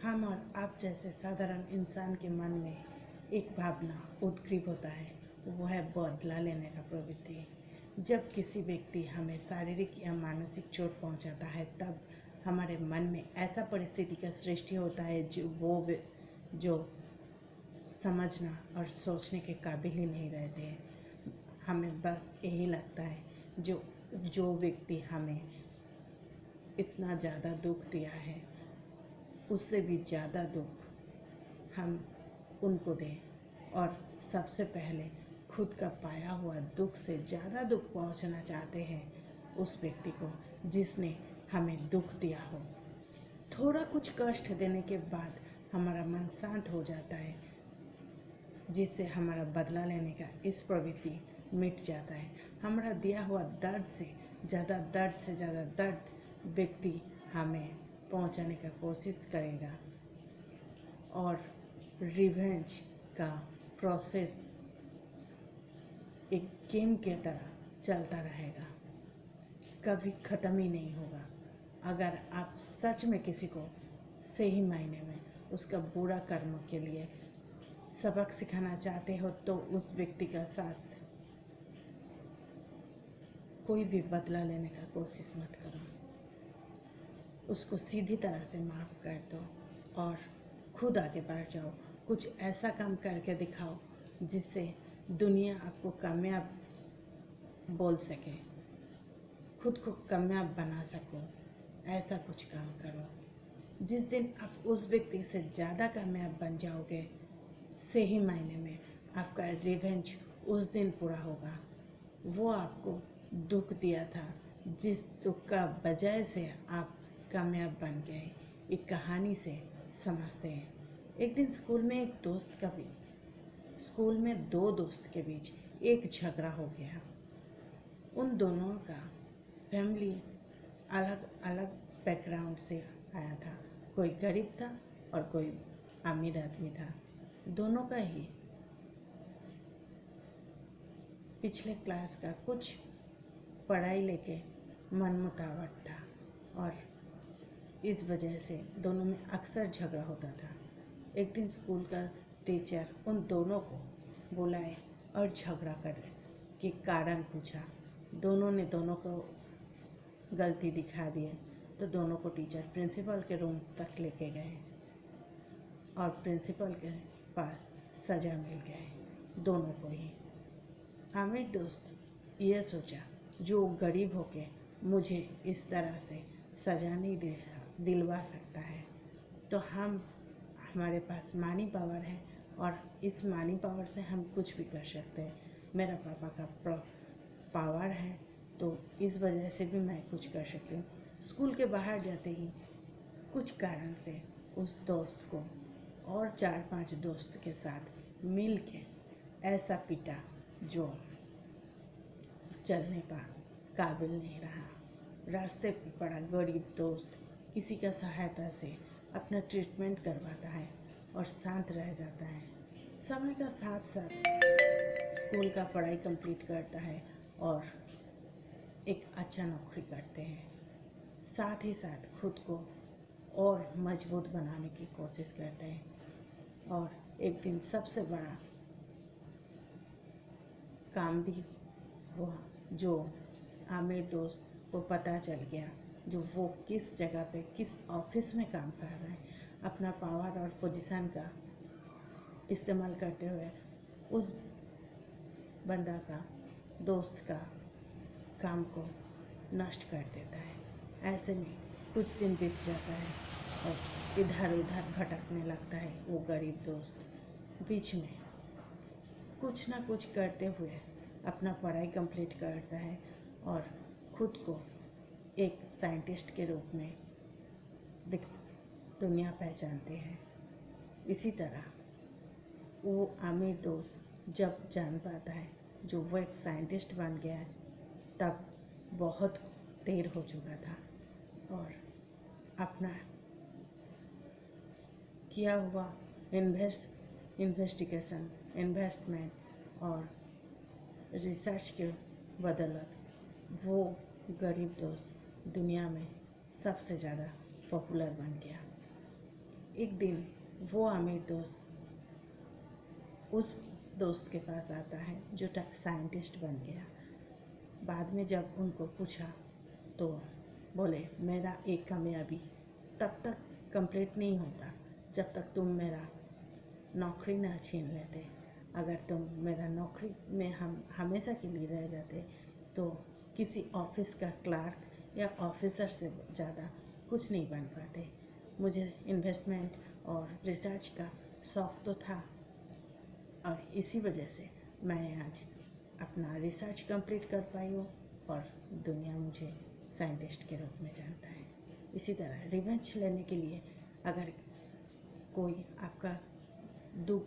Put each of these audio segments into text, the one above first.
हम और आप जैसे साधारण इंसान के मन में एक भावना उद्ग्रीव होता है, वो है बदला लेने का प्रवृत्ति। जब किसी व्यक्ति हमें शारीरिक या मानसिक चोट पहुंचाता है, तब हमारे मन में ऐसा परिस्थिति का सृष्टि होता है जो समझना और सोचने के काबिल ही नहीं रहते हैं। हमें बस यही लगता है जो व्यक्ति हमें इतना ज़्यादा दुख दिया है, उससे भी ज़्यादा दुख हम उनको दें, और सबसे पहले खुद का पाया हुआ दुख से ज़्यादा दुख पहुंचना चाहते हैं उस व्यक्ति को जिसने हमें दुख दिया हो। थोड़ा कुछ कष्ट देने के बाद हमारा मन शांत हो जाता है, जिससे हमारा बदला लेने का इस प्रवृत्ति मिट जाता है। हमारा दिया हुआ दर्द से ज़्यादा दर्द व्यक्ति हमें पहुंचाने का कोशिश करेगा, और रिवेंज का प्रोसेस एक गेम के तरह चलता रहेगा, कभी ख़त्म ही नहीं होगा। अगर आप सच में किसी को सही मायने में उसका बुरा कर्म के लिए सबक सिखाना चाहते हो, तो उस व्यक्ति का साथ कोई भी बदला लेने का कोशिश मत करो। उसको सीधी तरह से माफ़ कर दो और खुद आगे बढ़ जाओ। कुछ ऐसा काम करके दिखाओ जिससे दुनिया आपको कामयाब बोल सके, खुद को कामयाब बना सको। ऐसा कुछ काम करो। जिस दिन आप उस व्यक्ति से ज़्यादा कामयाब बन जाओगे, सही मायने में आपका रिवेंज उस दिन पूरा होगा। वो आपको दुख दिया था, जिस दुख का वजह से आप कामयाब बन गए, एक कहानी से समझते हैं। एक दिन स्कूल में दो दोस्त के बीच एक झगड़ा हो गया। उन दोनों का फैमिली अलग अलग बैकग्राउंड से आया था। कोई गरीब था और कोई अमीर आदमी था। दोनों का ही पिछले क्लास का कुछ पढ़ाई लेके मनमुटावट था, और इस वजह से दोनों में अक्सर झगड़ा होता था। एक दिन स्कूल का टीचर उन दोनों को बुलाए और झगड़ा करने के कारण पूछा। दोनों को गलती दिखा दिए, तो दोनों को टीचर प्रिंसिपल के रूम तक लेके गए और प्रिंसिपल के पास सज़ा मिल गई दोनों को ही। आमिर दोस्त ये सोचा, जो गरीब होके मुझे इस तरह से सज़ा नहीं दिलवा सकता है, तो हमारे पास मनी पावर है, और इस मनी पावर से हम कुछ भी कर सकते हैं। मेरा पापा का पावर है, तो इस वजह से भी मैं कुछ कर सकती हूँ। स्कूल के बाहर जाते ही कुछ कारण से उस दोस्त को और 4-5 दोस्त के साथ मिल के ऐसा पीटा जो चलने का काबिल नहीं रहा। रास्ते पे पड़ा गरीब दोस्त किसी का सहायता से अपना ट्रीटमेंट करवाता है और शांत रह जाता है। समय का साथ साथ स्कूल का पढ़ाई कंप्लीट करता है और एक अच्छा नौकरी करते हैं। साथ ही साथ खुद को और मजबूत बनाने की कोशिश करते हैं, और एक दिन सबसे बड़ा काम भी हुआ। जो आमिर दोस्त को पता चल गया, जो वो किस जगह पे किस ऑफिस में काम कर रहा है, अपना पावर और पोजीशन का इस्तेमाल करते हुए उस बंदा का दोस्त का काम को नष्ट कर देता है। ऐसे में कुछ दिन बीत जाता है और इधर उधर भटकने लगता है वो गरीब दोस्त। बीच में कुछ ना कुछ करते हुए अपना पढ़ाई कंप्लीट करता है और खुद को एक साइंटिस्ट के रूप में दुनिया पहचानते हैं। इसी तरह वो आमिर दोस्त जब जान पाता है जो वो एक साइंटिस्ट बन गया है, तब बहुत देर हो चुका था, और अपना किया हुआ इन्वेस्टमेंट और रिसर्च के बदौलत वो गरीब दोस्त दुनिया में सबसे ज़्यादा पॉपुलर बन गया। एक दिन वो अमीर दोस्त उस दोस्त के पास आता है जो साइंटिस्ट बन गया। बाद में जब उनको पूछा तो बोले, मेरा एक कामयाबी तब तक कंप्लीट नहीं होता जब तक तुम मेरा नौकरी ना छीन लेते। अगर तुम मेरा नौकरी में हम हमेशा के लिए रह जाते तो किसी ऑफिस का क्लार्क या ऑफिसर से ज़्यादा कुछ नहीं बन पाते। मुझे इन्वेस्टमेंट और रिसर्च का शौक़ तो था और इसी वजह से मैं आज अपना रिसर्च कंप्लीट कर पाई हूँ और दुनिया मुझे साइंटिस्ट के रूप में जानता है। इसी तरह रिवेंज लेने के लिए अगर कोई आपका दुख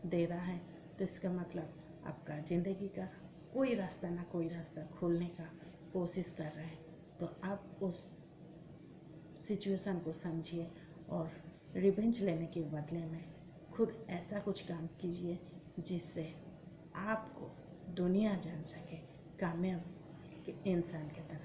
दे रहा है तो इसका मतलब आपका ज़िंदगी का कोई रास्ता ना कोई रास्ता खोलने का कोशिश कर रहा है। तो आप उस सिचुएशन को समझिए और रिवेंज लेने के बदले में खुद ऐसा कुछ काम कीजिए जिससे आपको दुनिया जान सके कामयाब इंसान की तरह।